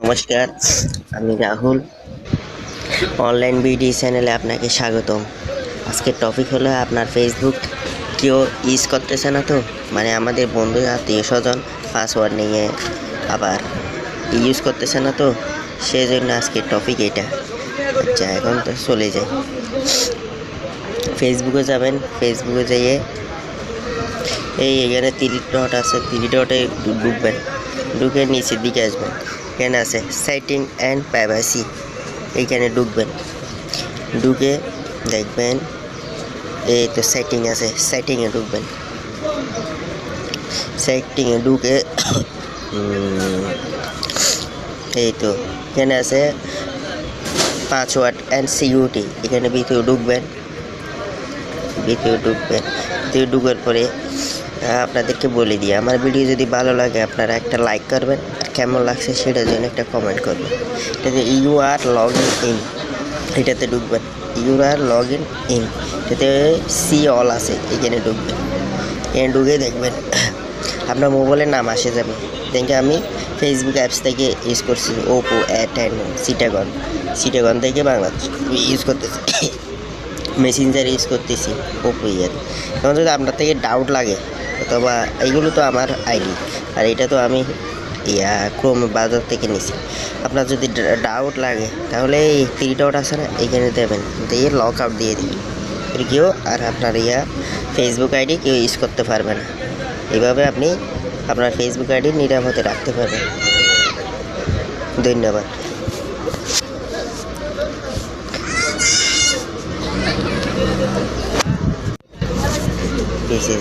নমস্কার, আমি Rahul. Online BD চ্যানেলে আপনাকে স্বাগতম। আজকের টপিক হলো আপনার ফেসবুক কেউ ইউজ করতেছে না তো, মানে আমাদের বন্ধু আত্মীয় স্বজন পাসওয়ার্ড নিয়ে আবার ইউজ করতেছে না তো, সেই জন্য আজকের টপিক এটা। আচ্ছা, এখন তো চলে যাই। ফেসবুকে যাবেন, ফেসবুকে যেয়ে এখানে 3 ডট আছে, 3 ডটে ঢুকবেন, ঢুকে নিচের দিকে আসবেন। এখানে আছে সেটিং অ্যান্ড প্রাইভেসি, এইখানে ঢুকবেন। ঢুকে দেখবেন এই তো সেটিং আছে, সেটিংয়ে ঢুকবেন। সেটিংয়ে ঢুকে এই তো এখানে আছে পাসওয়ার্ড অ্যান্ড সিকিউরিটি, এখানে ভিতরে ঢুকবেন। ভিতরে ঢুকার পরে আপনাদেরকে বলে দিই, আমার ভিডিও যদি ভালো লাগে আপনারা একটা লাইক করবেন, কেমন লাগছে সেটার জন্য একটা কমেন্ট করবেন। এটাতে ইউ আর লগ ইন, এটাতে ঢুকবেন। ইউ আর লগ ইন, এটাতে সি অল আছে, এখানে ঢুকবেন। এখানে ঢুকে দেখবেন আপনার মোবাইলের নাম আসে যাবে। দেখে আমি ফেসবুক অ্যাপস থেকে ইউজ করছি ওপো A10 সিটাগন থেকে বাংলাদেশ ইউজ করতেছি। মেসেঞ্জার ইউজ করতেছি ওপো ইয়াতে। এখন যদি আপনার থেকে ডাউট লাগে, অথবা এইগুলো তো আমার আইডি, আর এটা তো আমি ক্রোম বাজার থেকে নিছি। আপনার যদি ডাউট লাগে তাহলে এই 3 ডট আছে না, এইখানে দেবেন, দিয়ে লক আউট দিয়ে দিন। কেউ আর আপনার ফেসবুক আইডি কেউ ইউজ করতে পারবে না। এইভাবে আপনি আপনার ফেসবুক আইডি নিরাপদে রাখতে পারবেন। ধন্যবাদ। পেয়েছে